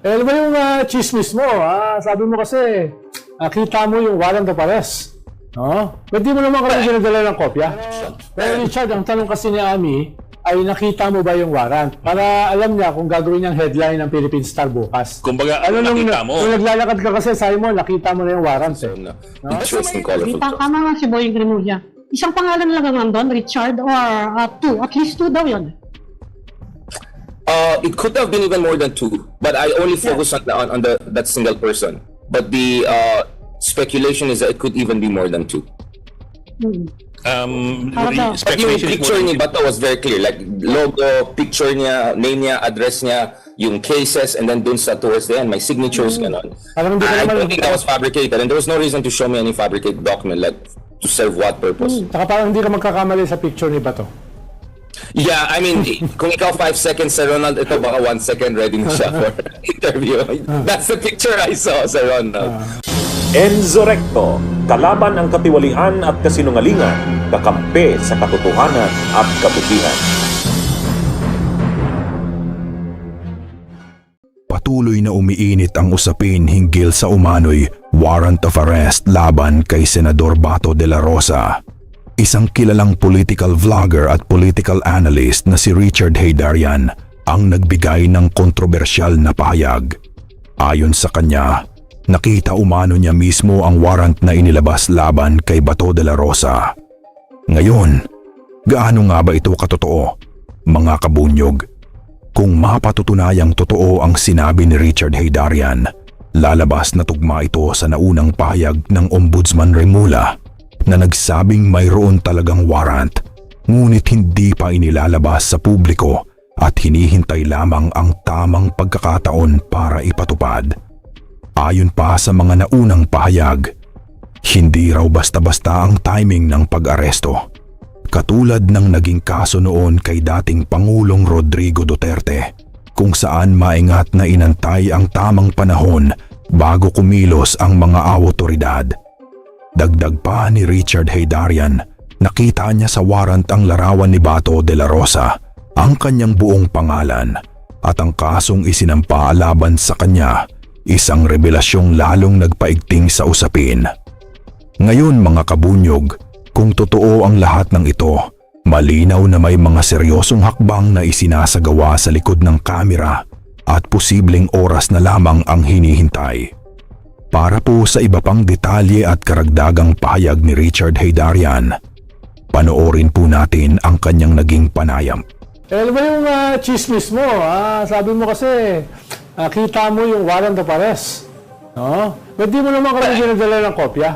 Ano ba yung chismis mo? Sabi mo kasi, kita mo yung warrant of arrest. No? Pwede mo naman kami dinadala ng kopya. Pero Richard, ang tanong kasi ni Ami, ay nakita mo ba yung warrant? Para alam niya kung gagawin niyang headline ng Philippine Star bukas. Kumbaga, nakita mo. Kung naglalakad ka kasi, sabi mo, nakita mo na yung warrant. Interesting, colorful. Tama nga si Boying Remulla. Isang pangalan lang ang nandun, Richard, or two. At least two daw yun. It could have been even more than two, but I only focus on that single person. But the speculation is that it could even be more than two. But yung picture ni Bato was very clear, like logo, picture niya, name niya, address niya, yung cases, and then dun sa towards the end, my signatures, ganon. I don't think that was fabricated, and there was no reason to show me any fabricated document, like to serve what purpose. Saka parang hindi ka magkakamali sa picture ni Bato. Yeah, I mean, kung ikaw 5 seconds sa Ronald, ito baka 1 second ready na siya for interview. That's the picture I saw sa Ronald. Enzorecto, kalaban ang katiwalian at kasinungalingan, kakampi sa katotohanan at kabutihan. Patuloy na umiinit ang usapin hinggil sa umano'y warrant of arrest laban kay Senador Bato de la Rosa. Isang kilalang political vlogger at political analyst na si Richard Heydarian ang nagbigay ng kontrobersyal na pahayag. Ayon sa kanya, nakita umano niya mismo ang warrant na inilabas laban kay Bato de la Rosa. Ngayon, gaano nga ba ito katotoo, mga kabunyog? Kung mapatutunayang totoo ang sinabi ni Richard Heydarian, lalabas na tugma ito sa naunang pahayag ng Ombudsman Remulla na nagsabing mayroon talagang warrant, ngunit hindi pa inilalabas sa publiko at hinihintay lamang ang tamang pagkakataon para ipatupad. Ayon pa sa mga naunang pahayag, hindi raw basta-basta ang timing ng pag-aresto. Katulad ng naging kaso noon kay dating Pangulong Rodrigo Duterte, kung saan maingat na inantay ang tamang panahon bago kumilos ang mga awtoridad. Dagdag pa ni Richard Heydarian, nakita niya sa warrant ang larawan ni Bato de la Rosa, ang kanyang buong pangalan, at ang kasong isinampa laban sa kanya, isang revelasyong lalong nagpaigting sa usapin. Ngayon mga kabunyog, kung totoo ang lahat ng ito, malinaw na may mga seryosong hakbang na isinasagawa sa likod ng kamera at posibleng oras na lamang ang hinihintay. Para po sa iba pang detalye at karagdagang pahayag ni Richard Heydarian, panoorin po natin ang kanyang naging panayam. Ano ba yung chismis mo? Sabi mo kasi, kita mo yung warrant of arrest. No? Pwede mo naman kami dinadala ng kopya.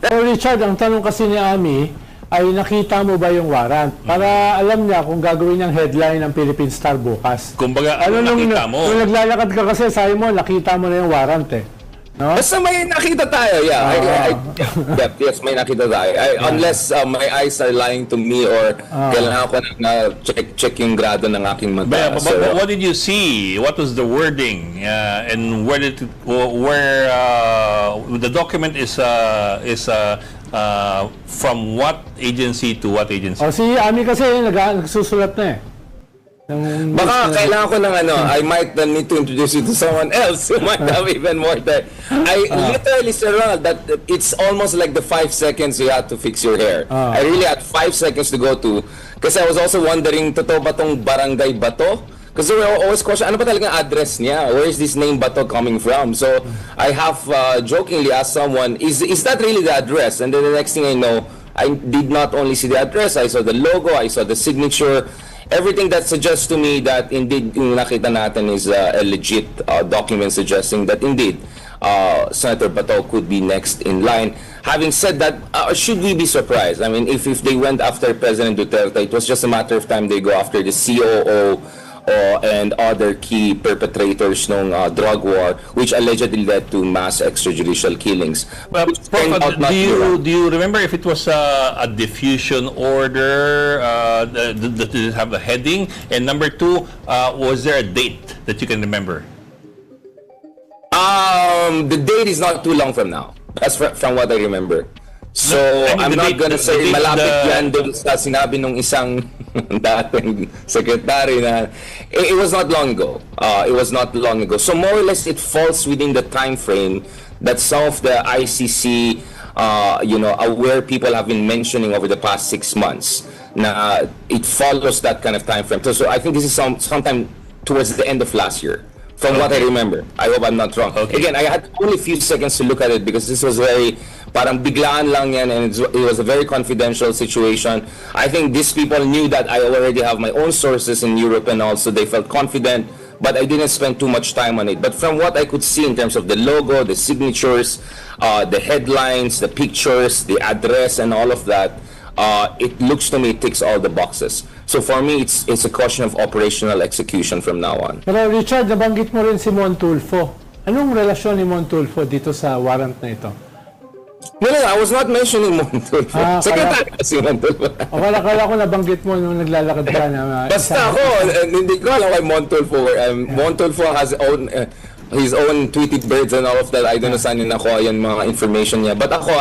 Pero Richard, ang tanong kasi ni Ami, ay nakita mo ba yung warrant? Para alam niya kung gagawin niyang headline ng Philippine Star bukas. Kumbaga, nakita mo. Kung naglalakad ka kasi, sabi mo, nakita mo na yung warrant eh. No? Basta may nakita tayo, yes, may nakita tayo. Unless my eyes are lying to me or kailangan ko na check yung grado ng aking mata. But what did you see? What was the wording? And where the document is from what agency to what agency? Si Ami kasi nagsusulat na eh. Baka kailangan ko ng I might need to introduce you to someone else who might have even more time. I literally said, Ronald, that it's almost like the 5 seconds you had to fix your hair. I really had 5 seconds to go to. Kasi I was also wondering, totoo ba tong barangay Bato? Because we were always question, ano ba talagang address niya? Where is this name Bato coming from? So I have jokingly asked someone, is that really the address? And then the next thing I know, I did not only see the address, I saw the logo, I saw the signature. Everything that suggests to me that indeed yung nakita natin is a legit document suggesting that indeed Senator Bato could be next in line. Having said that, should we be surprised? I mean, if they went after President Duterte, it was just a matter of time they go after the COO and other key perpetrators ng drug war, which allegedly led to mass extrajudicial killings. Do you remember if it was a diffusion order? Did it have a heading? And number two, was there a date that you can remember? The date is not too long from now. That's from what I remember. So I'm not gonna say malapit yan doon sa sinabi nung isang dating secretary na it was not long ago. It was not long ago. So more or less it falls within the time frame that some of the ICC aware people have been mentioning over the past 6 months. Na it follows that kind of time frame. So I think this is sometime towards the end of last year. From what I remember. I hope I'm not wrong. Okay. Again, I had only a few seconds to look at it because this was parang biglaan lang yan, and it was a very confidential situation. I think these people knew that I already have my own sources in Europe, and also they felt confident, but I didn't spend too much time on it. But from what I could see in terms of the logo, the signatures, the headlines, the pictures, the address, and all of that, it looks to me it ticks all the boxes. So for me, it's a question of operational execution from now on. Pero Richard, nabanggit mo rin si Montulfo. Anong relasyon ni Montulfo dito sa warrant na ito? No, I was not mentioning Montulfo. Secretary kasi Montulfo. Akala ko nabanggit mo nung naglalakad ka na... Basta ako, hindi ko alam kay Montulfo. Montulfo has his own Tweety birds and all of that. I don't know saan yun nakuha yung mga information niya. But ako,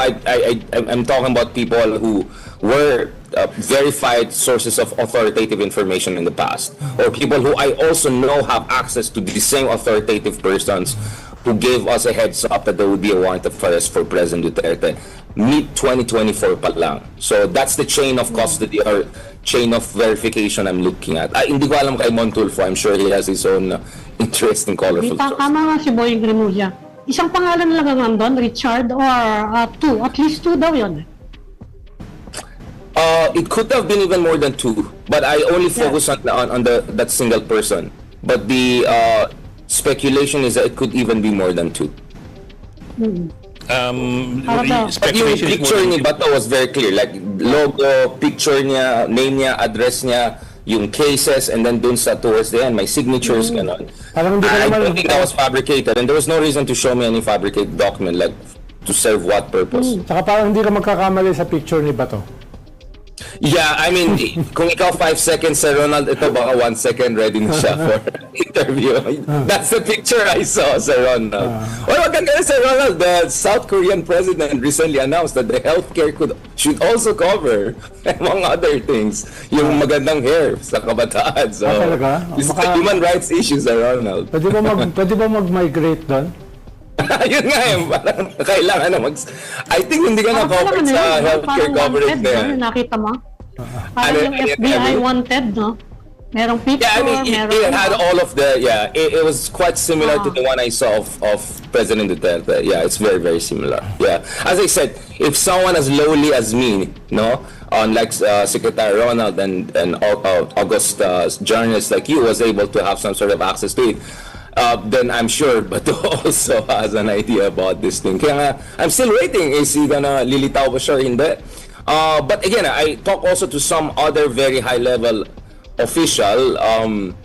I'm talking about people who were verified sources of authoritative information in the past, or people who I also know have access to the same authoritative persons who gave us a heads up that there would be a warrant of arrest for President Duterte mid-2024 pa lang. So that's the chain of custody or chain of verification I'm looking at. Hindi ko alam kay Montulfo. I'm sure he has his own interesting, colorful source. Tama nga si Boying Remulla. Isang pangalan lang ang nandun, Richard, or two. At least two daw yun. It could have been even more than two, but I only focus on that single person. But the speculation is that it could even be more than two. But yung picture ni Bato was very clear, like logo, picture niya, name niya, address niya, yung cases, and then dun sa towards the end, my signatures, ganon. I don't think that was fabricated, and there was no reason to show me any fabricated document, like to serve what purpose. Saka parang hindi ka magkakamali sa picture ni Bato. Yeah, I mean, kung ikaw 5 seconds sa Ronald, ito baka 1 second ready na siya for interview. That's the picture I saw sa Ronald. Wag kang ganun sa Ronald, the South Korean president recently announced that the healthcare should also cover, among other things, yung magandang hair sa kabataan. So, this is a human rights issue sa Ronald. Pwede ba mag-migrate doon? Yun nga parang kailangan na I think hindi ka na-covered sa healthcare coverage na yan. Nakita mo? Parang yung FBI wanted, no? Merong picture, yeah, I mean, it had all of the, it was quite similar to the one I saw of President Duterte. Yeah, it's very, very similar. Yeah, as I said, if someone as lowly as me, no, unlike Secretary Ronald and August journalists like you was able to have some sort of access to it, then I'm sure Bato also has an idea about this thing. Kaya nga, I'm still waiting. Is he gonna lilitaw ba siya or hindi? But again, I talk also to some other very high-level official, and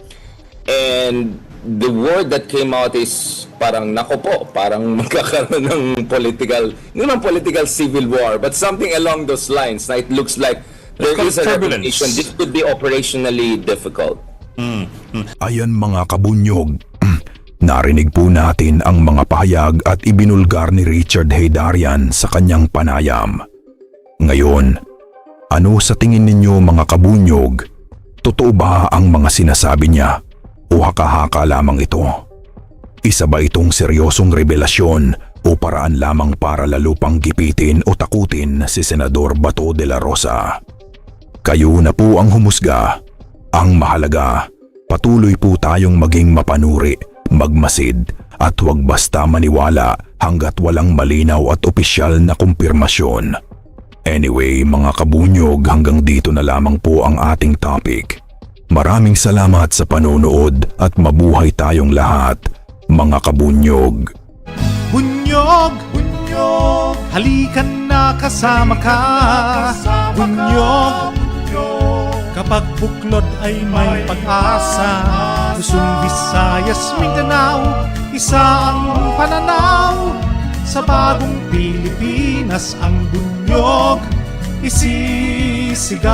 the word that came out is parang nako po, parang magkakaroon ng political, hindi naman political civil war, but something along those lines. Na it looks like there is a revelation. This could be operationally difficult. Ayan mga kabunyog, narinig po natin ang mga pahayag at ibinulgar ni Richard Heydarian sa kanyang panayam. Ngayon, ano sa tingin ninyo mga kabunyog? Totoo ba ang mga sinasabi niya o haka-haka lamang ito? Isa ba itong seryosong revelasyon o paraan lamang para lalo pang gipitin o takutin si Senador Bato de la Rosa? Kayo na po ang humusga. Ang mahalaga, patuloy po tayong maging mapanuri, magmasid at huwag basta maniwala hanggat walang malinaw at opisyal na kumpirmasyon. Anyway mga kabunyog, hanggang dito na lamang po ang ating topic. Maraming salamat sa panonood at mabuhay tayong lahat, mga kabunyog. Bunyog, bunyog, halikan na kasama ka. Bunyog, kapag buklod ay may pag-asa. Luzon, Visayas, Mindanao, isa ang pananaw. Sa bagong Pilipinas ang bunyog isisigaw.